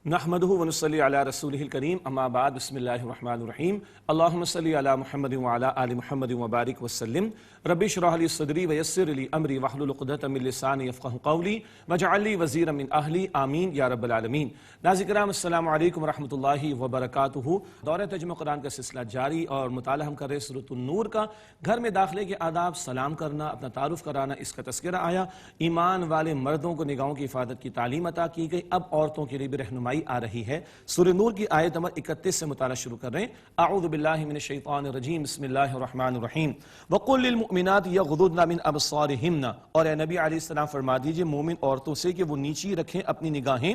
نحمدہ ونصلی علی رسولہ الکریم اما بعد بسم اللہ الرحمن الرحیم اللہم صلی علی محمد وعلی آل محمد وبارک وسلم رب اشرح لی صدری ویسر لی امری واحلل عقدۃ من لسانی یفقہوا قولی واجعل لی وزیرا من اہلی آمین یا رب العالمین۔ ناظرین کرام السلام علیکم ورحمۃ اللہ وبرکاتہ۔ دورہ ترجمہ قرآن کا سلسلہ جاری اور مطالعہ ہم کر رہے سورۃ النور کا۔ گھر میں داخلے کے آداب، سلام کرنا، اپنا تعارف کرانا، اس کا تذکرہ آیا۔ ایمان والے مردوں کو نگاہوں کی حفاظت کی تعلیم عطا کی گئی۔ اب عورتوں کے لیے بھی رہنمائی آ رہی ہے۔ سورہ نور کی آیت نمبر 31 سے مطالعہ شروع کر رہے ہیں۔ اعوذ باللہ من الشیطان الرجیم، بسم اللہ الرحمن الرحیم۔ وَقُلْ لِلْمُؤْمِنَاتِ يَغْضُضْنَ مِنْ أَبْصَارِهِنَّ، اور اے نبی علیہ السلام فرما دیجئے مومن عورتوں سے کہ وہ نیچی رکھیں اپنی نگاہیں،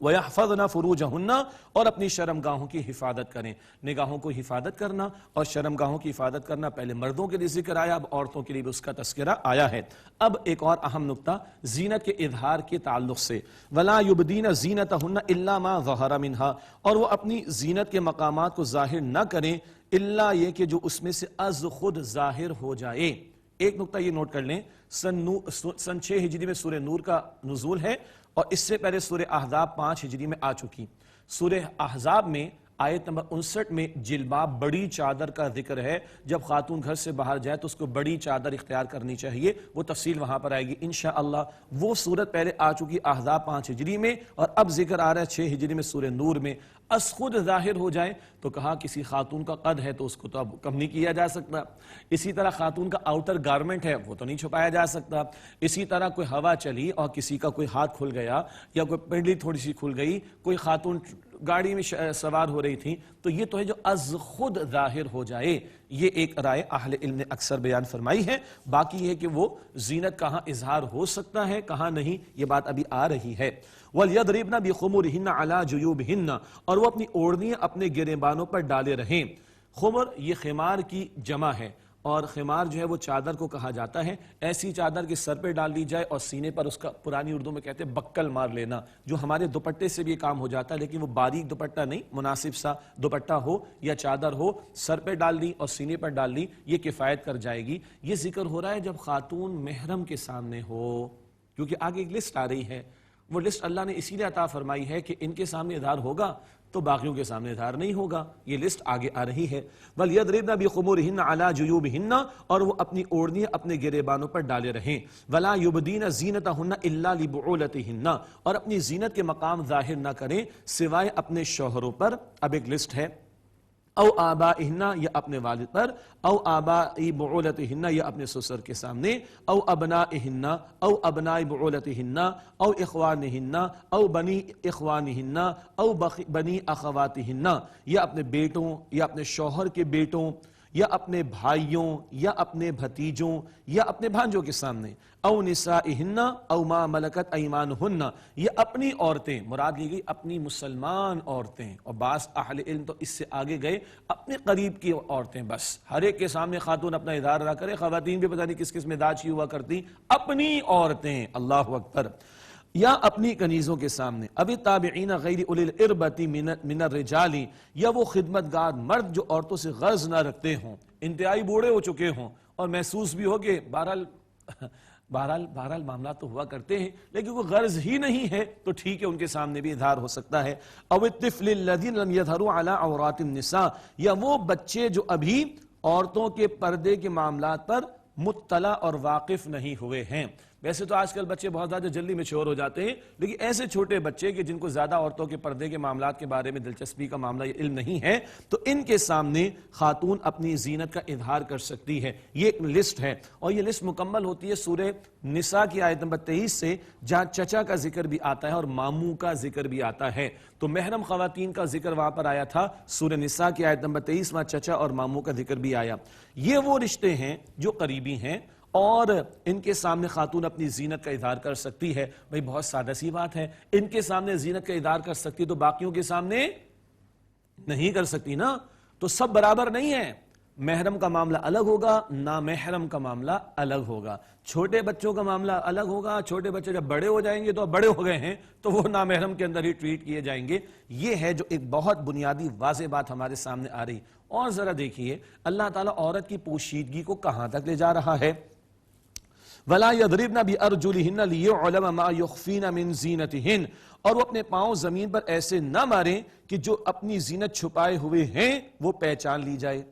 وَيَحْفَظْنَ فُرُوجَهُنَّ، اور اپنی شرمگاہوں کی حفاظت کریں۔ نگاہوں کو حفاظت کرنا اور شرمگاہوں کی حفاظت کرنا پہلے مردوں کے لیے ذکر آیا، اب عورتوں کے لیے بھی اس کا تذکرہ آیا ہے۔ اب ایک اور اہم نکتہ زینت کے اظہار کے تعلق سے، وَلَا يُبْدِينَ زِينَتَهُنَّ إِلَّا مَا ظَهَرَ مِنْهَا، اور وہ اپنی زینت کے مقامات کو ظاہر نہ کریں الا یہ کہ جو اس میں سے از خود ظاہر ہو جائے۔ ایک نکتہ یہ نوٹ کر لیں، سن 6 ہجری میں سورہ نور کا نزول ہے اور اس سے پہلے سورہ احزاب 5 ہجری میں آ چکی۔ سورہ احزاب میں آیت نمبر 59 میں جلباب بڑی چادر کا ذکر ہے۔ جب خاتون گھر سے باہر جائے تو اس کو بڑی چادر اختیار کرنی چاہیے، وہ تفصیل وہاں پر آئے گی انشاءاللہ۔ وہ صورت پہلے آ چکی احزاب 5 ہجری میں، اور اب ذکر آ رہا ہے 6 ہجری میں سورہ نور میں۔ از خود ظاہر ہو جائے تو کہا کسی خاتون کا قد ہے تو اس کو تو اب کم نہیں کیا جا سکتا، اسی طرح خاتون کا آؤٹر گارمنٹ ہے وہ تو نہیں چھپایا جا سکتا، اسی طرح کوئی ہوا چلی اور کسی کا کوئی ہاتھ کھل گیا یا کوئی پنڈلی تھوڑی سی کھل گئی، کوئی خاتون گاڑی میں سوار ہو رہی تھی، تو یہ تو ہے جو از خود ظاہر ہو جائے۔ یہ ایک رائے اہل علم نے اکثر بیان فرمائی ہے۔ باقی یہ کہ وہ زینت کہاں اظہار ہو سکتا ہے کہاں نہیں، یہ بات ابھی آ رہی ہے۔ وَلْيَضْرِبْنَ بِخُمُرِهِنَّ عَلَى جُيُوبِهِنَّ، اور وہ اپنی اوڑھنیاں اپنے گریبانوں پر ڈالے رہیں۔ خمر یہ خمار کی جمع ہے، اور خمار جو ہے وہ چادر کو کہا جاتا ہے، ایسی چادر کے سر پہ ڈال لی جائے اور سینے پر اس کا پرانی اردو میں کہتے ہیں بکل مار لینا، جو ہمارے دوپٹے سے بھی یہ کام ہو جاتا ہے، لیکن وہ باریک دوپٹہ نہیں، مناسب سا دوپٹہ ہو یا چادر ہو، سر پہ ڈال لی اور سینے پر ڈال لی، یہ کفایت کر جائے گی۔ یہ ذکر ہو رہا ہے جب خاتون محرم کے سامنے ہو، کیونکہ آگے ایک لسٹ آ رہی ہے۔ وہ لسٹ اللہ نے اسی لیے عطا فرمائی ہے کہ ان کے سامنے اظہار ہوگا تو باقیوں کے سامنے اظہار نہیں ہوگا، یہ لسٹ آگے آ رہی ہے۔ وَلْيَضْرِبْنَ بِخُمُرِهِنَّ عَلَى جُيُوبِهِنَّ، اور وہ اپنی اوڑھنی اپنے گریبانوں پر ڈالے رہیں۔ وَلَا يُبْدِينَ زِينَتَهُنَّ إِلَّا لِبُعُولَتِهِنَّ، اور اپنی زینت کے مقام ظاہر نہ کریں سوائے اپنے شوہروں پر۔ اب ایک لسٹ ہے، او آبائہن، یا اپنے والد پر، او آبائی بعولتہن، یا اپنے سسر کے سامنے، او ابنائہن، او ابنائی بعولتہن، او اخوانہن، او بنی اخوانہن، او بنی اخواتہن، یا اپنے بیٹوں یا اپنے شوہر کے بیٹوں یا اپنے بھائیوں یا اپنے بھتیجوں یا اپنے بھانجوں کے سامنے، او نسائہن او ما ملکت ایمانہن، یہ اپنی عورتیں، مراد لی گئی اپنی مسلمان عورتیں، اور بعض اہل علم تو اس سے آگے گئے اپنے قریب کی عورتیں، بس ہر ایک کے سامنے خاتون اپنا اظہار نہ کرے۔ خواتین بھی پتہ نہیں کس کس مزاج کی ہوا کرتی، اپنی عورتیں، اللہ اکبر، یا اپنی کنیزوں کے سامنے، ابھی تابعین غیر اولی الاربۃ من الرجال، یا وہ خدمتگار مرد جو عورتوں سے غرض نہ رکھتے ہوں، انتہائی بوڑھے ہو چکے ہوں اور محسوس بھی ہو کہ بہرحال معاملات تو ہوا کرتے ہیں لیکن کوئی غرض ہی نہیں ہے تو ٹھیک ہے، ان کے سامنے بھی اظہار ہو سکتا ہے۔ او الطفل الذین لم یظہروا علی عورات النساء، یا وہ بچے جو ابھی عورتوں کے پردے کے معاملات پر مطلع اور واقف نہیں ہوئے ہیں۔ ویسے تو آج کل بچے بہت زیادہ جلدی میچور ہو جاتے ہیں، لیکن ایسے چھوٹے بچے کہ جن کو زیادہ عورتوں کے پردے کے معاملات کے بارے میں دلچسپی کا معاملہ یا علم نہیں ہے، تو ان کے سامنے خاتون اپنی زینت کا اظہار کر سکتی ہے۔ یہ ایک لسٹ ہے، اور یہ لسٹ مکمل ہوتی ہے سورہ نساء کی آیت نمبر 23 سے، جہاں چچا کا ذکر بھی آتا ہے اور ماموں کا ذکر بھی آتا ہے۔ تو محرم خواتین کا ذکر وہاں پر آیا تھا سورہ نساء کی آیت نمبر 23، وہاں چچا اور ماموں کا ذکر بھی آیا۔ یہ وہ رشتے ہیں جو قریبی ہیں اور ان کے سامنے خاتون اپنی زینت کا اظہار کر سکتی ہے۔ بھئی بہت سادہ سی بات ہے، ان کے سامنے زینت کا اظہار کر سکتی تو باقیوں کے سامنے نہیں کر سکتی نا، تو سب برابر نہیں ہے۔ محرم کا معاملہ الگ ہوگا، نامحرم کا معاملہ الگ ہوگا، چھوٹے بچوں کا معاملہ الگ ہوگا۔ چھوٹے بچے جب بڑے ہو جائیں گے تو اب بڑے ہو گئے ہیں تو وہ نامحرم کے اندر ہی ٹریٹ کیے جائیں گے۔ یہ ہے جو ایک بہت بنیادی واضح بات ہمارے سامنے آ رہی۔ اور ذرا دیکھیے اللہ تعالیٰ عورت کی پوشیدگی کو کہاں تک لے جا رہا ہے۔ وَلَا يَضْرِبْنَ بِأَرْجُلِهِنَّ لِيُعْلَمَ مَا يُخْفِينَ مِن زِينَتِهِنَّ، اور وہ اپنے پاؤں زمین پر ایسے نہ ماریں کہ جو اپنی زینت چھپائے ہوئے ہیں وہ پہچان لی جائے۔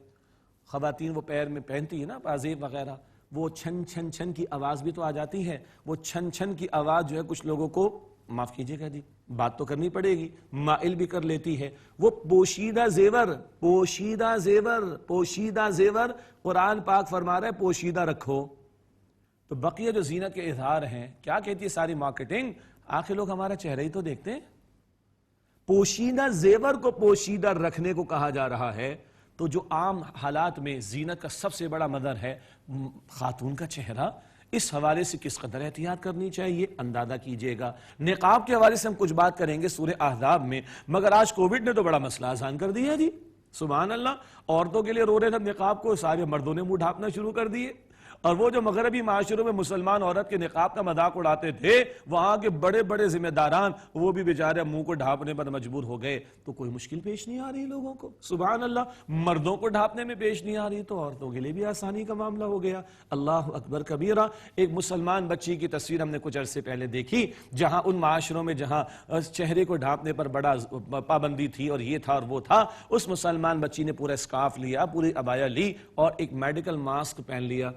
خواتین وہ پیر میں پہنتی ہے نا پازیب وغیرہ، وہ چھن چھن چھن کی آواز بھی تو آ جاتی ہے، وہ چھن چھن کی آواز جو ہے کچھ لوگوں کو معاف کیجیے گا جی، بات تو کرنی پڑے گی، مائل بھی کر لیتی ہے۔ وہ پوشیدہ زیور، پوشیدہ زیور، پوشیدہ زیور، قرآن پاک فرما رہا ہے پوشیدہ رکھو۔ تو بقیہ جو زینت کے اظہار ہیں، کیا کہتی ہے ساری مارکیٹنگ؟ آخر لوگ ہمارا چہرہ ہی تو دیکھتے ہیں۔ پوشیدہ زیور کو پوشیدہ رکھنے کو کہا جا رہا ہے، تو جو عام حالات میں زینت کا سب سے بڑا مظہر ہے خاتون کا چہرہ، اس حوالے سے کس قدر احتیاط کرنی چاہیے اندازہ کیجئے گا۔ نقاب کے حوالے سے ہم کچھ بات کریں گے سورہ احزاب میں، مگر آج کووڈ نے تو بڑا مسئلہ آسان کر دیا جی، سبحان اللہ۔ عورتوں کے لیے رو رہے تھے نقاب کو، سارے مردوں نے منہ ڈھانپنا شروع کر دیے، اور وہ جو مغربی معاشروں میں مسلمان عورت کے نقاب کا مذاق اڑاتے تھے، وہاں کے بڑے بڑے ذمہ داران وہ بھی بیچارے منہ کو ڈھانپنے پر مجبور ہو گئے۔ تو کوئی مشکل پیش نہیں آ رہی لوگوں کو، سبحان اللہ۔ مردوں کو ڈھانپنے میں پیش نہیں آ رہی تو عورتوں کے لیے بھی آسانی کا معاملہ ہو گیا۔ اللہ اکبر کبیرہ۔ ایک مسلمان بچی کی تصویر ہم نے کچھ عرصے پہلے دیکھی، جہاں ان معاشروں میں جہاں چہرے کو ڈھانپنے پر بڑا پابندی تھی اور یہ تھا اور وہ تھا، اس مسلمان بچی نے پورا اسکارف لیا، پوری عبایا لی اور ایک میڈیکل ماسک پہن لیا،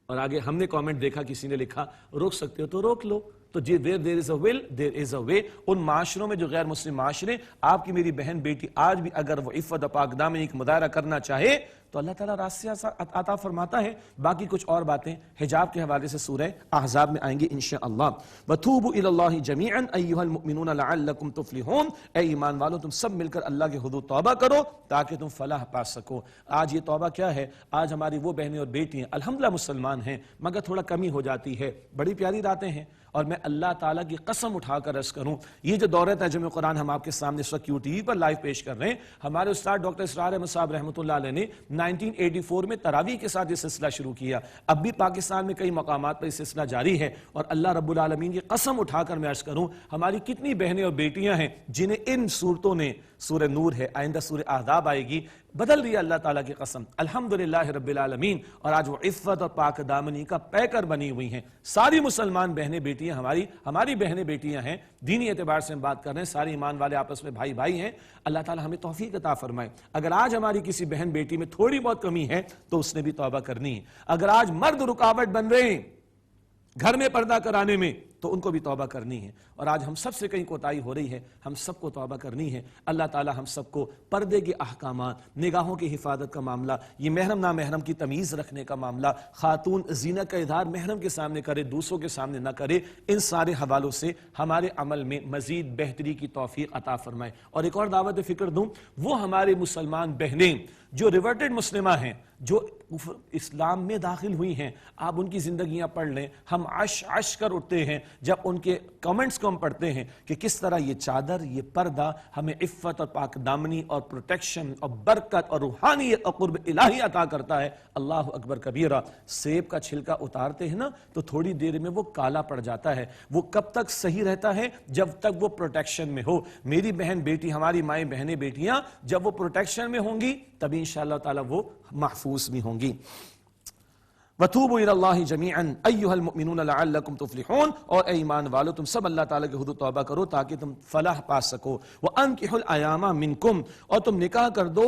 اور آگے ہم نے کامنٹ دیکھا کسی نے لکھا روک سکتے ہو تو روک لو۔ تو جی where there is a will there is a way۔ ان معاشروں میں جو غیر مسلم معاشرے، آپ کی میری بہن بیٹی آج بھی اگر وہ عفت و پاک دامنی کا مظاہرہ کرنا چاہے تو اللہ تعالیٰ راستے عطا فرماتا ہے۔ باقی کچھ اور باتیں حجاب کے حوالے سے سورہ احزاب میں آئیں گی انشاءاللہ۔ وَتُوبُوا إِلَى اللَّهِ جَمِيعًا أَيُّهَا الْمُؤْمِنُونَ لَعَلَّكُمْ تُفْلِحُونَ۔ اے ایمان والو تم سب مل کر اللہ کے حدود توبہ کرو تاکہ تم فلاح پا سکو۔ آج یہ توبہ کیا ہے؟ آج ہماری وہ بہنیں اور بیٹیاں الحمدللہ مسلمان ہیں، مگر تھوڑا کمی ہو جاتی ہے۔ بڑی پیاری راتیں ہیں، اور میں اللہ تعالیٰ کی قسم اٹھا کر عرض کروں، یہ جو دورہ ترجمہ قرآن ہم آپ کے سامنے اس وقت QTV پر لائیو پیش کر رہے ہیں، ہمارے استاد ڈاکٹر اسرار احمد صاحب رحمۃ اللہ علیہ نے 1984 میں تراویح کے ساتھ یہ سلسلہ شروع کیا۔ اب بھی پاکستان میں کئی مقامات پر یہ سلسلہ جاری ہے، اور اللہ رب العالمین کی قسم اٹھا کر میں عرض کروں، ہماری کتنی بہنیں اور بیٹیاں ہیں جنہیں ان صورتوں نے، سورہ نور ہے، آئندہ سورہ احزاب آئے گی، بدل دیا اللہ تعالیٰ کی قسم، الحمدللہ رب العالمین۔ اور آج وہ عفت اور پاک دامنی کا پیکر بنی ہوئی ہیں۔ ساری مسلمان بہنیں بیٹیاں ہماری بہنیں بیٹیاں ہیں، دینی اعتبار سے ہم بات کر رہے ہیں، سارے ایمان والے آپس میں بھائی بھائی ہیں۔ اللہ تعالیٰ ہمیں توفیق عطا فرمائے۔ اگر آج ہماری کسی بہن بیٹی میں تھوڑی بہت کمی ہے تو اس نے بھی توبہ کرنی ہے۔ اگر آج مرد رکاوٹ بن رہے ہیں گھر میں پردہ کرانے میں تو ان کو بھی توبہ کرنی ہے، اور آج ہم سب سے کہیں کوتاہی ہو رہی ہے، ہم سب کو توبہ کرنی ہے۔ اللہ تعالی ہم سب کو پردے کے احکامات، نگاہوں کی حفاظت کا معاملہ، یہ محرم نامحرم کی تمیز رکھنے کا معاملہ، خاتون زینت کا اظہار محرم کے سامنے کرے، دوسروں کے سامنے نہ کرے، ان سارے حوالوں سے ہمارے عمل میں مزید بہتری کی توفیق عطا فرمائے۔ اور ایک اور دعوت فکر دوں، وہ ہمارے مسلمان بہنیں جو ریورٹڈ مسلمہ ہیں، جو اسلام میں داخل ہوئی ہیں، آپ ان کی زندگیاں پڑھ لیں، ہم عش کر اٹھتے ہیں جب ان کے کمنٹس کو ہم پڑھتے ہیں کہ کس طرح یہ چادر، یہ پردہ ہمیں عفت اور پاک دامنی اور پروٹیکشن اور برکت اور روحانیت اور قرب الہی عطا کرتا ہے۔ اللہ اکبر کبیرہ۔ سیب کا چھلکا اتارتے ہیں نا تو تھوڑی دیر میں وہ کالا پڑ جاتا ہے، وہ کب تک صحیح رہتا ہے؟ جب تک وہ پروٹیکشن میں ہو۔ میری بہن بیٹی، ہماری مائیں بہنیں بیٹیاں جب وہ پروٹیکشن میں ہوں گی تبھی انشاءاللہ تعالی وہ محفوظ بھی ہوں گی۔ وَتُوبُوا إِلَى اللَّهِ جَمِيعًا أَيُّهَا الْمُؤْمِنُونَ لَعَلَّكُمْ تُفْلِحُونَ۔ اور اے ایمان والو تم سب اللہ تعالیٰ کے حدود توبہ کرو تاکہ تم فلاح پا سکو۔ وَأَنْكِحُوا الْأَيَامَ مِنْكُمْ۔ اور تم نکاح کر دو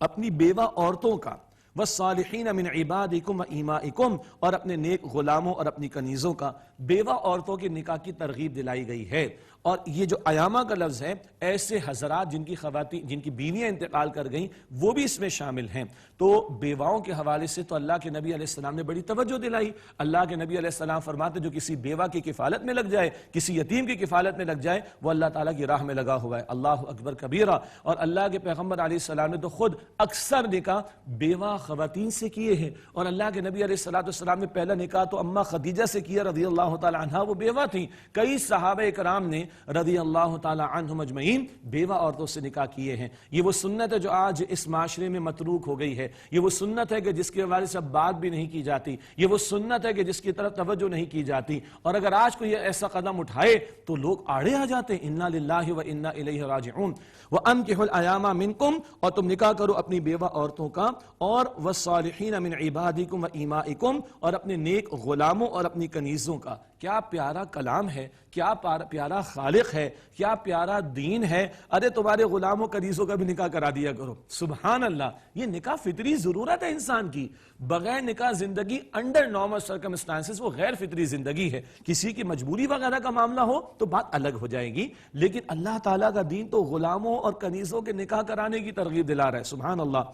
اپنی بیوہ عورتوں کا، وَالصَّالِحِينَ مِنْ عِبَادِكُمْ وَإِمَائِكُمْ، اور اپنے نیک غلاموں اور اپنی کنیزوں کا۔ بیوہ عورتوں کے نکاح کی ترغیب دلائی گئی ہے، اور یہ جو ایامہ کا لفظ ہے، ایسے حضرات جن کی خواتین، جن کی بیویاں انتقال کر گئیں وہ بھی اس میں شامل ہیں۔ تو بیواؤں کے حوالے سے تو اللہ کے نبی علیہ السلام نے بڑی توجہ دلائی۔ اللہ کے نبی علیہ السلام فرماتے جو کسی بیوہ کی کفالت میں لگ جائے، کسی یتیم کی کفالت میں لگ جائے، وہ اللہ تعالیٰ کی راہ میں لگا ہوا ہے۔ اللہ اکبر کبیرہ۔ اور اللہ کے پیغمبر علیہ السلام نے تو خود اکثر نکاح بیوہ خواتین سے کیے ہیں، اور اللہ کے نبی علیہ السلام نے پہلا نکاح تو اماں خدیجہ سے کیا رضی اللہ تعالی عنہا، وہ بیوہ تھیں۔ کئی صحابہ کرام نے رضی اللہ تعالی عنہم اجمعین بیوہ عورتوں سے نکاح کیے ہیں۔ یہ وہ سنت ہے جو آج اس معاشرے میں متروک ہو گئی ہے، یہ وہ سنت ہے کہ جس کے حوالے سے اب بات بھی نہیں کی جاتی، یہ وہ سنت ہے کہ جس کی طرف توجہ نہیں کی جاتی، اور اگر آج کوئی ایسا قدم اٹھائے تو لوگ آڑے آ جاتے ہیں۔ انا للہ و انا الیہ راجعون۔ وَأَنكِحُوا الْأَيَامَ مِنكُمْ، اور تم نکاح کرو اپنی بیوہ عورتوں کا، اور وَالصَّالِحِينَ مِنْ عِبَادِكُمْ وَإِمَائِكُمْ، اور اپنے نیک غلاموں اور اپنی کنیزوں کا۔ کیا پیارا کلام ہے، کیا پیارا خالق ہے، کیا پیارا دین ہے۔ ارے تمہارے غلاموں کنیزوں کا بھی نکاح کرا دیا کرو، سبحان اللہ۔ یہ نکاح فطری ضرورت ہے انسان کی، بغیر نکاح زندگی انڈر نارمل سرکمسٹانسز وہ غیر فطری زندگی ہے۔ کسی کی مجبوری وغیرہ کا معاملہ ہو تو بات الگ ہو جائے گی، لیکن اللہ تعالیٰ کا دین تو غلاموں اور کنیزوں کے نکاح کرانے کی ترغیب دلا رہا ہے، سبحان اللہ۔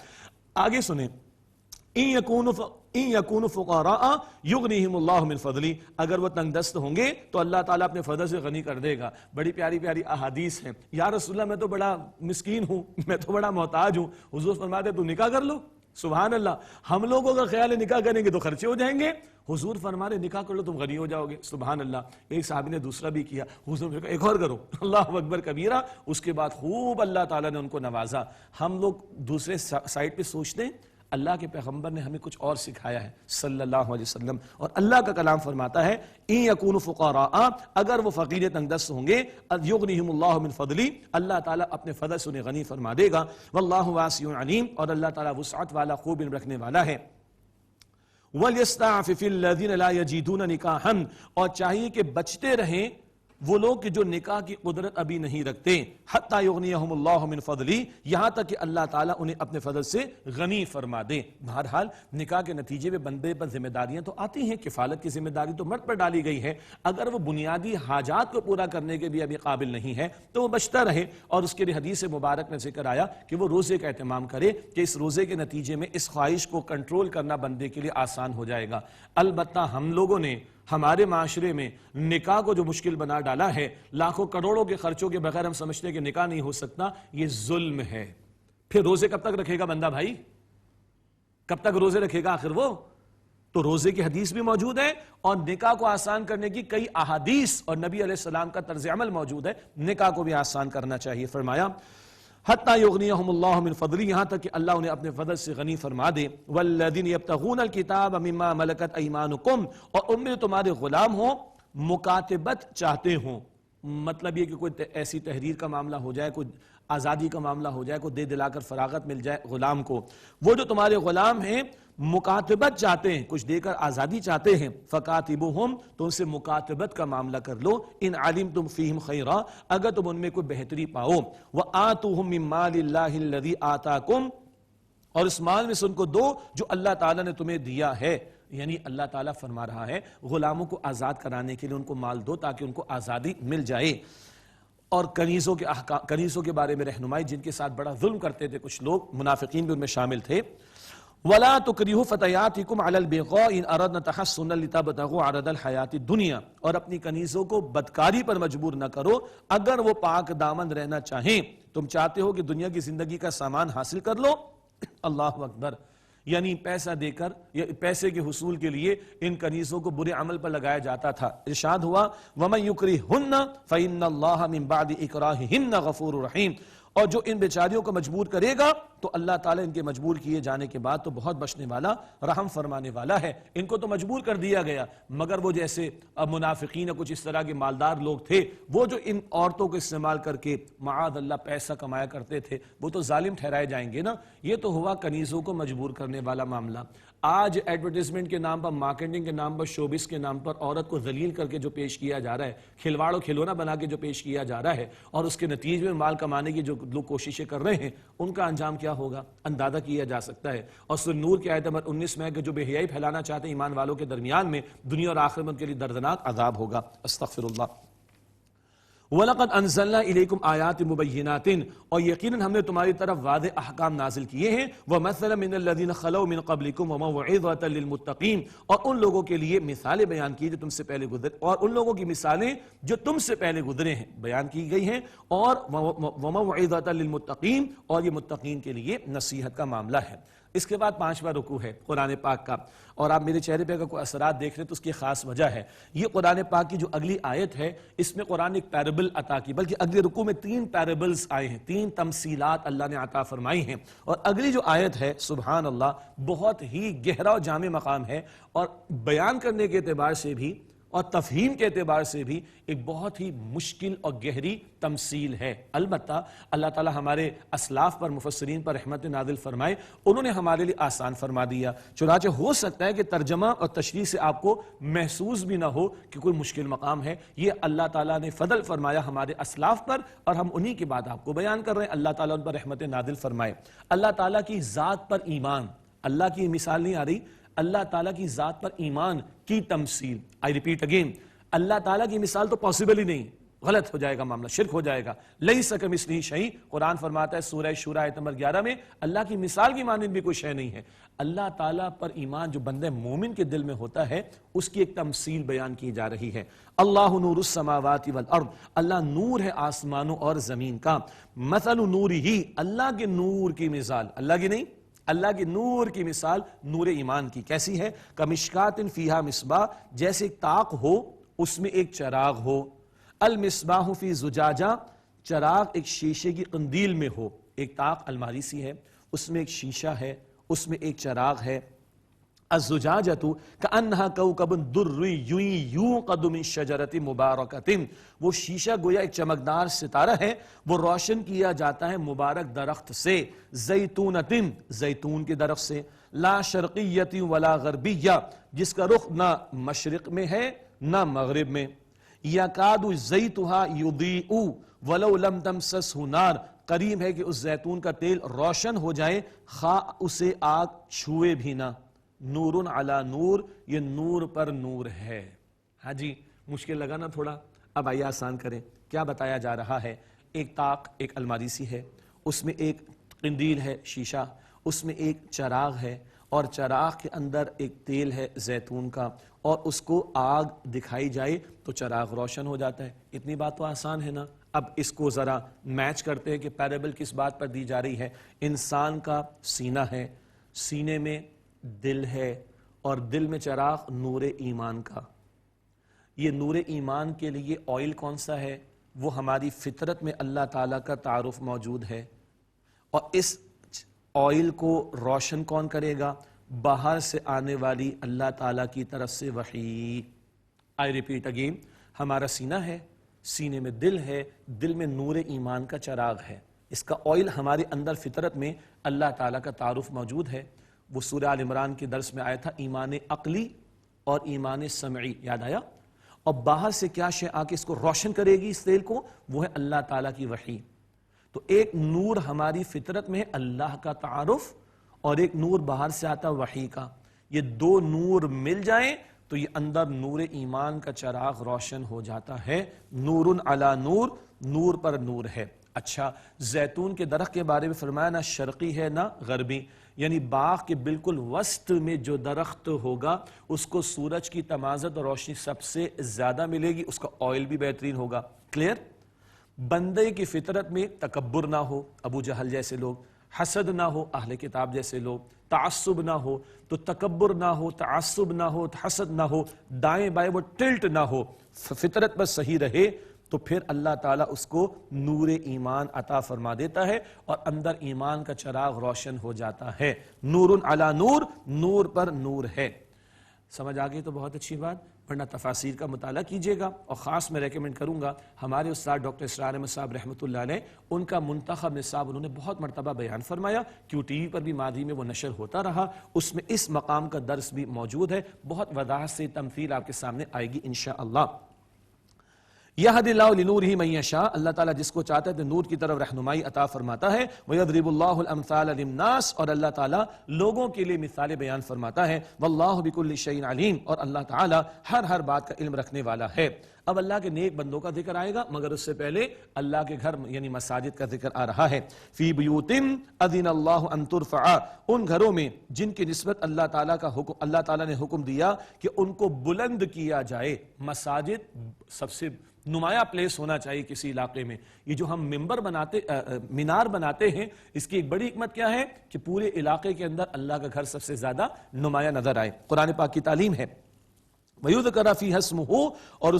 آگے سنیں، ان یکونوا فقراء یغنیہم اللہ من فضلہ، اگر وہ تنگ دست ہوں گے تو اللہ تعالیٰ اپنے فضل سے غنی کر دے گا۔ بڑی پیاری پیاری احادیث ہیں، یا رسول اللہ میں تو بڑا مسکین ہوں، میں تو بڑا محتاج ہوں، حضور فرماتے تو نکاح کر لو، سبحان اللہ۔ ہم لوگوں کا خیال ہے نکاح کریں گے تو خرچے ہو جائیں گے، حضور فرماتے نکاح کر لو تم غنی ہو جاؤ گے، سبحان اللہ۔ ایک صحابی نے دوسرا بھی کیا، حضور نے کہا ایک اور کرو، اللہ اکبر کبیرہ۔ اس کے بعد خوب اللہ تعالیٰ نے ان کو نوازا۔ ہم لوگ دوسرے سائٹ پہ سوچتے ہیں، اللہ کے پیغمبر نے ہمیں کچھ اور سکھایا ہے صلی اللہ علیہ وسلم، اور اللہ کا کلام فرماتا ہے ان یکونوا فقراء، اگر وہ فقیر تنگ دست ہوں گے، یغنیہم اللہ من فضلہ، اللہ تعالیٰ اپنے فضل سے انہیں غنی فرما دے گا، واللہ واسع علیم، اور اللہ تعالیٰ وسعت والا، خوب علم رکھنے والا ہے۔ وَلْيَسْتَعْفِفِ الَّذِينَ لَا يَجِدُونَ نِكَاحًا، اور چاہیے کہ بچتے رہیں وہ لوگ کہ جو نکاح کی قدرت ابھی نہیں رکھتے، حتی یغنیہم اللہ من فضلہ، یہاں تک کہ اللہ تعالیٰ انہیں اپنے فضل سے غنی فرما دے۔ بہرحال نکاح کے نتیجے میں بندے پر ذمہ داریاں تو آتی ہیں، کفالت کی ذمہ داری تو مرد پر ڈالی گئی ہے، اگر وہ بنیادی حاجات کو پورا کرنے کے بھی ابھی قابل نہیں ہے تو وہ بچتا رہے، اور اس کے لیے حدیث مبارک میں ذکر آیا کہ وہ روزے کا اہتمام کرے، کہ اس روزے کے نتیجے میں اس خواہش کو کنٹرول کرنا بندے کے لیے آسان ہو جائے گا۔ البتہ ہم لوگوں نے ہمارے معاشرے میں نکاح کو جو مشکل بنا ڈالا ہے، لاکھوں کروڑوں کے خرچوں کے بغیر ہم سمجھتے ہیں کہ نکاح نہیں ہو سکتا، یہ ظلم ہے۔ پھر روزے کب تک رکھے گا بندہ بھائی؟ کب تک روزے رکھے گا آخر وہ؟ تو روزے کی حدیث بھی موجود ہے، اور نکاح کو آسان کرنے کی کئی احادیث اور نبی علیہ السلام کا طرز عمل موجود ہے، نکاح کو بھی آسان کرنا چاہیے۔ فرمایا حتی یغنیہم اللہ من فضلہ، یہاں تک کہ اللہ انہیں اپنے فضل سے غنی فرما دے۔ والذین یبتغون الکتاب مما ملکت ایمانکم، اور ان میں تمہارے غلام ہوں مکاتبت چاہتے ہوں، مطلب یہ کہ کوئی ایسی تحریر کا معاملہ ہو جائے، کوئی آزادی کا معاملہ ہو جائے، کوئی دے دلا کر فراغت مل جائے غلام کو، وہ جو تمہارے غلام ہیں مکاتبت چاہتے ہیں، کچھ دے کر آزادی چاہتے ہیں، فکاتبوہم، تو ان سے مکاتبت کا معاملہ کر لو، ان علمتم فیہم خیرا، اگر تم ان میں کوئی بہتری پاؤ، وآتوہم من مال اللہ الذی آتاکم، اور اس مال میں سے ان کو دو جو اللہ تعالیٰ نے تمہیں دیا ہے۔ یعنی اللہ تعالیٰ فرما رہا ہے غلاموں کو آزاد کرانے کے لیے ان کو مال دو تاکہ ان کو آزادی مل جائے۔ اور کنیزوں کے بارے میں رہنمائی، جن کے ساتھ بڑا ظلم کرتے تھے کچھ لوگ، منافقین بھی ان میں شامل تھے۔ وَلَا تُكْرِهُ فَتَيَاتِكُمْ عَلَى الْبِغَاءِ إِنْ أَرَدْنَ تَحَصُّنًا لِتَبْتَغُوا عَرَضَ الْحَيَاةِ الدُّنْيَا، اور اپنی کنیزوں کو بدکاری پر مجبور نہ کرو اگر وہ پاک دامن رہنا چاہیں، تم چاہتے ہو کہ دنیا کی زندگی کا سامان حاصل کر لو، اللہ اکبر۔ یعنی پیسہ دے کر یا پیسے کے حصول کے لیے ان کنیزوں کو برے عمل پر لگایا جاتا تھا۔ ارشاد ہوا وَمَن يُكْرِهُنَّ فَإِنَّ اللَّهَ مِن بَعْدِ إِكْرَاهِهِنَّ غَفُورٌ رَحِيمٌ، اور جو ان بیچاریوں کو مجبور کرے گا تو اللہ تعالیٰ ان کے مجبور کیے جانے کے بعد تو بہت بخشنے والا، رحم فرمانے والا ہے۔ ان کو تو مجبور کر دیا گیا، مگر وہ جیسے منافقین یا کچھ اس طرح کے مالدار لوگ تھے، وہ جو ان عورتوں کو استعمال کر کے معاذ اللہ پیسہ کمایا کرتے تھے، وہ تو ظالم ٹھہرائے جائیں گے نا۔ یہ تو ہوا کنیزوں کو مجبور کرنے والا معاملہ۔ آج ایڈورٹیزمنٹ کے نام پر، مارکیٹنگ کے نام پر، شوبس کے نام پر عورت کو ذلیل کر کے جو پیش کیا جا رہا ہے، کھلواڑ و کھلونا بنا کے جو پیش کیا جا رہا ہے، اور اس کے نتیجے میں مال کمانے کی جو لوگ کوششیں کر رہے ہیں، ان کا انجام کیا ہوگا اندازہ کیا جا سکتا ہے۔ اور سورہ نور کی آیت نمبر 19 میں کہ جو بے حیائی پھیلانا چاہتے ہیں ایمان والوں کے درمیان میں، دنیا اور آخرت میں ان کے لیے دردناک عذاب ہوگا۔ استغفر اللہ۔ وَلَقَدْ أَنزَلْنَا إِلَيْكُمْ آيَاتٍ مُبَيِّنَاتٍ، اور یقیناً ہم نے تمہاری طرف واضح احکام نازل کیے ہیں، وَمَثَلًا مِنَ الَّذِينَ خَلَوْا مِن قَبْلِكُمْ وَمَوْعِظَةً لِلْمُتَّقِينَ، اور ان لوگوں کے لیے مثالیں بیان کی جو تم سے پہلے گزرے، اور ان لوگوں کی مثالیں جو تم سے پہلے گزرے ہیں بیان کی گئی ہیں، اور وَمَوْعِظَةً لِلْمُتَّقِينَ، اور یہ متقین کے لیے نصیحت کا معاملہ ہے۔ اس کے بعد 5واں رکوع ہے قرآن پاک کا، اور آپ میرے چہرے پہ اگر کوئی اثرات دیکھ رہے تو اس کی خاص وجہ ہے، یہ قرآن پاک کی جو اگلی آیت ہے اس میں قرآن ایک پیرابل عطا کی، بلکہ اگلے رکوع میں 3 پیرابلز آئے ہیں، 3 تمثیلات اللہ نے عطا فرمائی ہیں، اور اگلی جو آیت ہے سبحان اللہ بہت ہی گہرا و جامع مقام ہے، اور بیان کرنے کے اعتبار سے بھی اور تفہیم کے اعتبار سے بھی ایک بہت ہی مشکل اور گہری تمثیل ہے۔ البتہ اللہ تعالی ہمارے اسلاف پر مفسرین پر رحمت نازل فرمائے، انہوں نے ہمارے لیے آسان فرما دیا، چنانچہ ہو سکتا ہے کہ ترجمہ اور تشریح سے آپ کو محسوس بھی نہ ہو کہ کوئی مشکل مقام ہے، یہ اللہ تعالیٰ نے فضل فرمایا ہمارے اسلاف پر، اور ہم انہی کی بات آپ کو بیان کر رہے ہیں۔ اللہ تعالیٰ ان پر رحمت نازل فرمائے۔ اللہ تعالیٰ کی ذات پر ایمان، اللہ کی مثال نہیں آ رہی، اللہ تعالیٰ کی ذات پر ایمان کی تمثیل، I repeat again، اللہ تعالیٰ کی مثال تو پاسبل ہی نہیں، غلط ہو جائے گا معاملہ، شرک ہو جائے گا۔ لیس کمثلہ شیء، قرآن فرماتا ہے سورہ شورى آیت نمبر 11 میں، اللہ کی مثال کی مانند بھی کوئی شے نہیں ہے۔ اللہ تعالیٰ پر ایمان جو بندہ مومن کے دل میں ہوتا ہے اس کی ایک تمثیل بیان کی جا رہی ہے۔ اللہ نور السماوات والارض، اللہ نور ہے آسمانوں اور زمین کا، مثل نورہ، اللہ کے نور کی مثال، اللہ کی نہیں، اللہ کے نور کی مثال نور ایمان کی کیسی ہے؟ کمشکات فیہا مصباح، جیسے ایک طاق ہو اس میں ایک چراغ ہو، المصباح فی زجاجہ، چراغ ایک شیشے کی قندیل میں ہو، ایک طاق الماری سی ہے، اس میں ایک شیشہ ہے، اس میں ایک چراغ ہے۔ الزجاجۃ کأنہا کوکب دری یوقد من شجرۃ مبارکۃ، وہ شیشہ گویا ایک چمکدار ستارہ ہے، وہ روشن کیا جاتا ہے مبارک درخت سے، زیتونۃ، زیتون کے درخت سے، لا شرقیۃ ولا غربیہ، جس کا رخ نہ مشرق میں ہے نہ مغرب میں، یکاد زیتھا یضیء ولو لم تمسسہ نار، قریب ہے کہ اس زیتون کا تیل روشن ہو جائے خواہ اسے آگ چھوئے بھی نہ۔ نور علی نور، یہ نور پر نور ہے۔ ہاں جی، مشکل لگا نا تھوڑا، اب آئیے آسان کریں۔ کیا بتایا جا رہا ہے؟ ایک طاق ایک الماری سی ہے، اس میں ایک قندیل ہے شیشہ، اس میں ایک چراغ ہے، اور چراغ کے اندر ایک تیل ہے زیتون کا، اور اس کو آگ دکھائی جائے تو چراغ روشن ہو جاتا ہے۔ اتنی بات تو آسان ہے نا۔ اب اس کو ذرا میچ کرتے ہیں کہ پیرابل کس بات پر دی جا رہی ہے۔ انسان کا سینہ ہے، سینے میں دل ہے، اور دل میں چراغ نور ایمان کا۔ یہ نور ایمان کے لیے آئل کون سا ہے؟ وہ ہماری فطرت میں اللہ تعالیٰ کا تعارف موجود ہے، اور اس آئل کو روشن کون کرے گا؟ باہر سے آنے والی اللہ تعالیٰ کی طرف سے وحی۔ I repeat again، ہمارا سینہ ہے، سینے میں دل ہے، دل میں نور ایمان کا چراغ ہے، اس کا آئل ہمارے اندر فطرت میں اللہ تعالیٰ کا تعارف موجود ہے۔ وہ سورہ آل عمران کے درس میں آیا تھا ایمان عقلی اور ایمان سمعی، یاد آیا؟ اور باہر سے کیا شے آ کے اس کو روشن کرے گی اس تیل کو؟ وہ ہے اللہ تعالیٰ کی وحی۔ تو ایک نور ہماری فطرت میں ہے اللہ کا تعارف، اور ایک نور باہر سے آتا وحی کا۔ یہ دو نور مل جائیں تو یہ اندر نور ایمان کا چراغ روشن ہو جاتا ہے۔ نور علی نور، نور پر نور ہے۔ اچھا، زیتون کے درخت کے بارے میں فرمایا نہ شرقی ہے نہ غربی، یعنی باغ کے بالکل وسط میں جو درخت ہوگا اس کو سورج کی تمازت اور روشنی سب سے زیادہ ملے گی، اس کا آئل بھی بہترین ہوگا۔ کلیئر؟ بندے کی فطرت میں تکبر نہ ہو، ابو جہل جیسے لوگ، حسد نہ ہو، اہل کتاب جیسے لوگ، تعصب نہ ہو، تو تکبر نہ ہو، تعصب نہ ہو، حسد نہ ہو، دائیں بائیں وہ ٹلٹ نہ ہو، فطرت پر صحیح رہے، تو پھر اللہ تعالیٰ اس کو نور ایمان عطا فرما دیتا ہے، اور اندر ایمان کا چراغ روشن ہو جاتا ہے۔ نور علی نور، نور پر نور ہے۔ سمجھ آگئی تو بہت اچھی بات، ورنہ تفاسیر کا مطالعہ کیجئے گا، اور خاص میں ریکمنڈ کروں گا ہمارے استاد ڈاکٹر اسرار احمد صاحب رحمۃ اللہ علیہ، ان کا منتخب نصاب انہوں نے بہت مرتبہ بیان فرمایا، کیوں ٹی وی پر بھی ماضی میں وہ نشر ہوتا رہا، اس میں اس مقام کا درس بھی موجود ہے، بہت وضاحت سے تمثیل آپ کے سامنے آئے گی انشاءاللہ۔ یہدی اللہ لنورہ من یشاء، اللہ تعالیٰ جس کو چاہتا ہے تو نور کی طرف رہنمائی عطا فرماتا ہے۔ ویضرب اللہ الامثال للناس، اور اللہ تعالیٰ لوگوں کے لیے مثالیں بیان فرماتا ہے۔ واللہ بکل شیء علیم، اور اللہ تعالیٰ ہر بات کا علم رکھنے والا ہے۔ اب اللہ کے نیک بندوں کا ذکر آئے گا، مگر اس سے پہلے اللہ کے گھر یعنی مساجد کا ذکر آ رہا ہے۔ فی بیوت اذن اللہ ان ترفع، ان گھروں میں جن کی نسبت اللہ تعالیٰ نے حکم دیا کہ ان کو بلند کیا جائے۔ مساجد سب سے نمایاں پلیس ہونا چاہیے کسی علاقے میں۔ یہ جو ہم مینار بناتے ہیں، اس کی ایک بڑی حکمت کیا ہے کہ پورے علاقے کے اندر اللہ کا گھر سب سے زیادہ نمایاں نظر آئے۔ قرآن پاک کی تعلیم ہے وَيُذْكَرَ فِيهَا اسْمُهُ، اور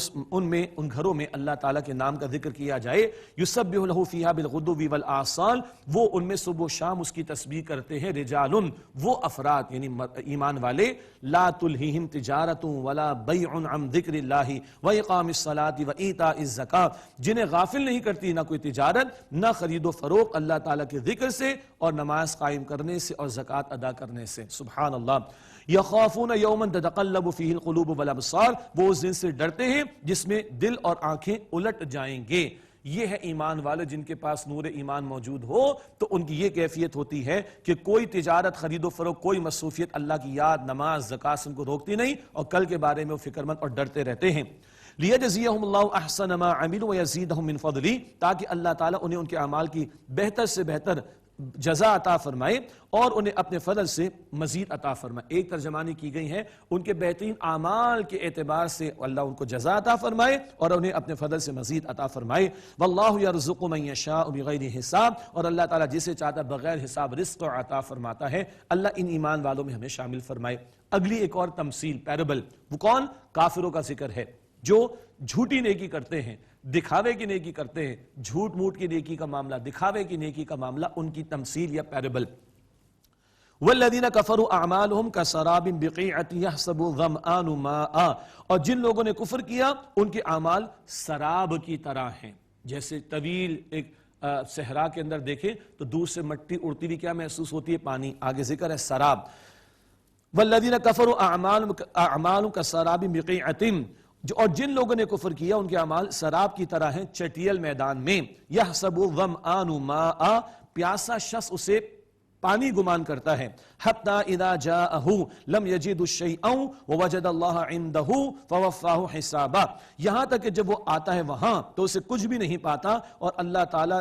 ان گھروں میں اللہ تعالیٰ کے نام کا ذکر کیا جائے۔ يُسَبِّحُ لَهُ فِيهَا بِالْغُدُوِّ وَالْآصَالِ، وہ ان میں صبح و شام اس کی تسبیح کرتے ہیں۔ رجال، وہ افراد یعنی ایمان والے، لا تلہیہم تجارت ولا بیع عن ذکر اللہ وإقام الصلاۃ وإیتاء الزکاۃ، جنہیں غافل نہیں کرتی نہ کوئی تجارت نہ خرید و فروخت اللہ تعالیٰ کے ذکر سے اور نماز قائم کرنے سے اور زکوٰۃ ادا کرنے سے۔ سبحان اللہ۔ یخافون یوما تتقلب فیہ القلوب والابصار، وہ اس دن سے ڈرتے ہیں جس میں دل اور آنکھیں الٹ جائیں گے۔ یہ ہے ایمان والے جن کے پاس نور ایمان موجود ہو تو ان کی یہ کیفیت ہوتی ہے کہ کوئی تجارت خرید و فروخت، کوئی مصروفیت اللہ کی یاد، نماز، زکوٰۃ ان کو روکتی نہیں، اور کل کے بارے میں وہ فکر مند اور ڈرتے رہتے ہیں۔ لیجزیہم اللہ احسن ما عملوا ویزیدہم من فضلہ، تاکہ اللہ تعالیٰ انہیں ان کے اعمال کی بہتر سے بہتر جزا عطا فرمائے اور انہیں اپنے فضل سے مزید عطا فرمائے۔ ایک ترجمانی کی گئی ہے ان کے بہترین اعمال کے اعتبار سے اللہ ان کو جزا عطا فرمائے اور انہیں اپنے فضل سے مزید عطا فرمائے۔ واللہ یرزق من یشاء بغیر حساب، اور اللہ تعالیٰ جسے چاہتا بغیر حساب رزق عطا فرماتا ہے۔ اللہ ان ایمان والوں میں ہمیں شامل فرمائے۔ اگلی ایک اور تمثیل، پیرابل، وہ کون؟ کافروں کا ذکر ہے جو جھوٹی نیکی کرتے ہیں، دکھاوے کی نیکی کرتے ہیں، جھوٹ موٹ کی نیکی کا معاملہ، دکھاوے کی نیکی کا معاملہ، ان کی تمثیل یا پیرابل۔ والذین کفروا اعمالہم کسراب بقیعۃ یحسبہ الظمآن ماء، اور جن لوگوں نے کفر کیا ان کے اعمال سراب کی طرح ہیں۔ جیسے طویل ایک صحرا کے اندر دیکھیں تو دور سے مٹی اڑتی ہوئی کیا محسوس ہوتی ہے؟ پانی۔ آگے ذکر ہے سراب۔ والذین کفروا اعمالہم کسراب بقیعۃ، اور جن لوگوں نے کفر کیا ان کے اعمال سراب کی طرح ہیں چٹیل میدان میں۔ یحسبہ الظمآن ماء، پیاسا شخص اسے پانی گمان کرتا ہے۔ حتی اذا جاءہ لم یجد شیئا ووجد اللہ عندہ فوفاہ حسابہ، یہاں تک کہ جب وہ آتا ہے وہاں تو اسے کچھ بھی نہیں پاتا، اور اللہ تعالیٰ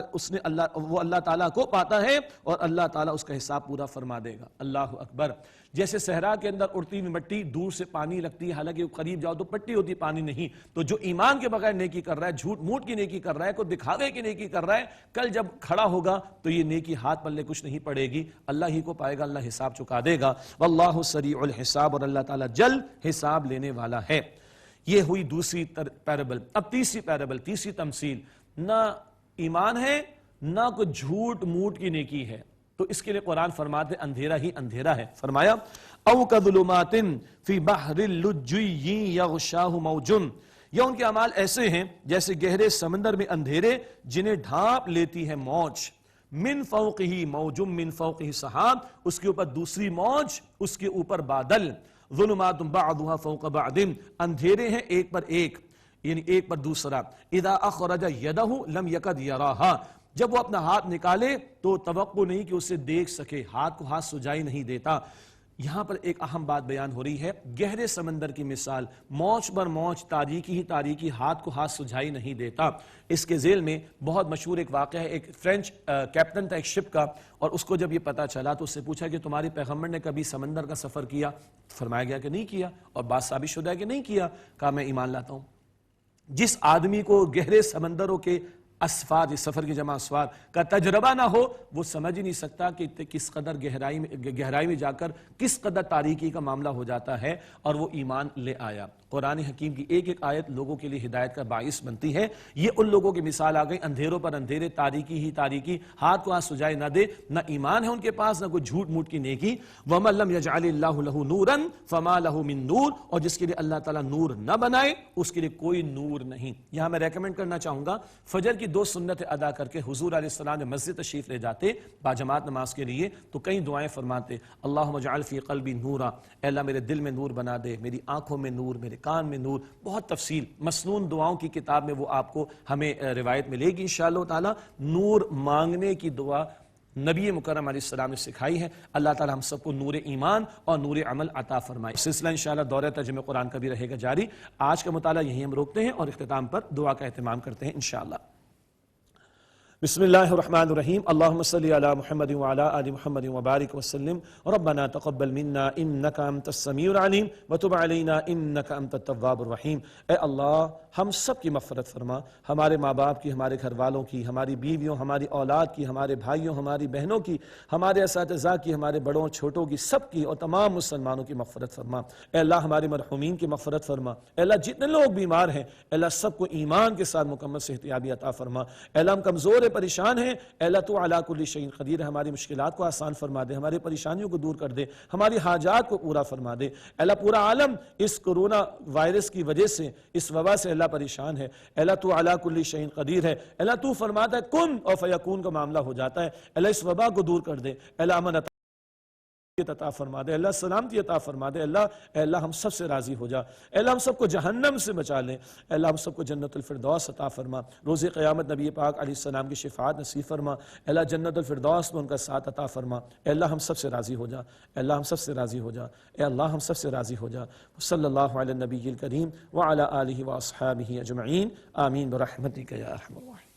وہ اللہ تعالیٰ کو پاتا ہے اور اللہ تعالیٰ اس کا حساب پورا فرما دے گا۔ اللہ اکبر۔ جیسے صحرا کے اندر اڑتی ہوئی مٹی دور سے پانی لگتی ہے، حالانکہ قریب جاؤ تو پٹی ہوتی، پانی نہیں۔ تو جو ایمان کے بغیر نیکی کر رہا ہے، جھوٹ موٹ کی نیکی کر رہا ہے، کوئی دکھاوے کی نیکی کر رہا ہے، کل جب کھڑا ہوگا تو یہ نیکی ہاتھ پلے کچھ نہیں پڑے گی، اللہ ہی کو پائے گا، اللہ حساب چکا دے گا۔ واللہ سریع الحساب، اور اللہ تعالیٰ جلد حساب لینے والا ہے۔ یہ ہوئی دوسری پیرابل۔ اب تیسری پیرابل، تیسری تمثیل، نہ ایمان ہے نہ کوئی جھوٹ موٹ کی نیکی ہے، تو اس کے لیے قرآن فرماتے اندھیرا ہی اندھیرا ہے۔ فرمایا او کظلمات فی بحر اللجی یغشاہ موج، یا ان کے اعمال ایسے ہیں جیسے گہرے سمندر میں اندھیرے جنہیں ڈھانپ لیتی ہے موج۔ من فوقہ موج من فوقہ سحاب، اس کے اوپر دوسری موج، اس کے اوپر بادل۔ ظلمات بعضها فوق بعض، اندھیرے ہیں ایک پر ایک، یعنی ایک پر دوسرا۔ اذا اخرج یدہ لم یکد یراہا، جب وہ اپنا ہاتھ نکالے تو توقع نہیں کہ اسے دیکھ سکے، ہاتھ کو ہاتھ سجائی نہیں دیتا۔ یہاں پر ایک اہم بات بیان ہو رہی ہے، گہرے سمندر کی مثال، موج بر موج، تاریکی ہی تاریکی، ہاتھ کو ہاتھ سجائی نہیں دیتا۔ اس کے ذیل میں بہت مشہور ایک واقعہ ہے، ایک فرینچ کیپٹن تھا ایک شپ کا، اور اس کو جب یہ پتا چلا تو اس سے پوچھا کہ تمہاری پیغمبر نے کبھی سمندر کا سفر کیا؟ فرمایا گیا کہ نہیں کیا، اور بات ثابت شدہ ہے کہ نہیں کیا۔ کہا میں ایمان لاتا ہوں۔ جس آدمی کو گہرے سمندروں کے اسفاد، اس سفر کی جمع اسفاد کا تجربہ نہ ہو، وہ سمجھ ہی نہیں سکتا کہ کس قدر گہرائی میں جا کر کس قدر تاریکی کا معاملہ ہو جاتا ہے، اور وہ ایمان لے آیا۔ قرآن حکیم کی ایک ایک آیت لوگوں کے لیے ہدایت کا باعث بنتی ہے۔ یہ ان لوگوں کی مثال آ گئی، اندھیروں پر اندھیرے، تاریکی ہی تاریکی، ہاتھ کو ہاتھ سجائے نہ دے، نہ ایمان ہے ان کے پاس، نہ کوئی جھوٹ موٹ کی نیکی۔ وَمَن لَّمْ يَجْعَلِ اللَّهُ لَهُ نُورًا فَمَا لَهُ مِن نُور، اور جس کے لیے اللہ تعالیٰ نور نہ بنائے اس کے لیے کوئی نور نہیں۔ یہاں میں ریکمینڈ کرنا چاہوں گا، فجر کی 2 سنت ادا کر کے حضور علیہ السلام نے مسجد تشریف لے جاتے باجماعت نماز کے لیے تو کئی دعائیں فرماتے، اللہم اجعل فی قلبی نورا، اے اللہ میرے دل میں نور بنا دے، میری آنکھوں میں نور، میرے کان میں نور۔ بہت تفصیل مسنون دعاؤں کی کتاب میں وہ آپ کو ہمیں روایت ملے گی انشاءاللہ تعالی۔ نور مانگنے کی دعا نبی مکرم علیہ السلام نے سکھائی ہے۔ اللہ تعالی ہم سب کو نور ایمان اور نور عمل عطا فرمائے۔ سلسلہ انشاءاللہ دورہ ترجمہ قرآن کا بھی رہے گا جاری۔ آج کا مطالعہ یہیں ہم روکتے ہیں اور اختتام پر دعا کا اہتمام کرتے ہیں انشاءاللہ۔ بسم اللہ الرحمن الرحیم، اللہم صلی علی محمد وعلی آل محمد وبارک وسلم، ربنا تقبل منا انکا انت السمیع العلیم وتب علینا انکا انت التواب الرحیم۔ اے اللہ ہم سب کی مغفرت فرما، ہمارے ماں باپ کی، ہمارے گھر والوں کی، ہماری بیویوں، ہماری اولاد کی، ہمارے بھائیوں، ہماری بہنوں کی، ہمارے اساتذہ کی، ہمارے بڑوں چھوٹوں کی، سب کی اور تمام مسلمانوں کی مغفرت فرما۔ اے اللہ ہمارے مرحومین کی مغفرت فرما۔ اے اللہ جتنے لوگ بیمار ہیں اے اللہ سب کو ایمان کے ساتھ مکمل صحتیابی عطا فرما۔ اے اللہ ہم کمزور پریشان ہیں، اے اللہ تو علی کل شیء قدیر ہے، ہماری مشکلات کو آسان فرما دے، ہماری پریشانیوں کو دور کر دے، ہماری حاجات کو پورا فرما دے۔ اے اللہ پورا عالم اس کرونا وائرس کی وجہ سے، اس وبا سے اللہ پریشان ہے۔ اے اللہ تو علی کل شیء قدیر ہے، اے اللہ تو فرماتا ہے کن اور فیکون کا معاملہ ہو جاتا ہے۔ اے اللہ اس وبا کو دور کر دے، اے اللہ امن عطا فرما دے، اللہ سلامتی عطا فرما دے۔ اے اللہ ہم سب سے راضی ہو جا، اے اللہ ہم سب کو جہنم سے بچا لے، اے اللہ ہم سب کو جنت الفردوس عطا فرما۔ روز قیامت نبی پاک علیہ السلام کی شفاعت نصیب فرما، اے اللہ جنت الفردوس میں ان کا ساتھ عطا فرما۔ اے اللہ ہم سب سے راضی ہو جا، اے اللہ ہم سب سے راضی ہو جا، اے اللہ ہم سب سے راضی ہو جا۔ صلی اللہ علی النبی الکریم وعلی آلہ واصحابہ اجمعین، آمین برحمتک یا ارحم الراحمین۔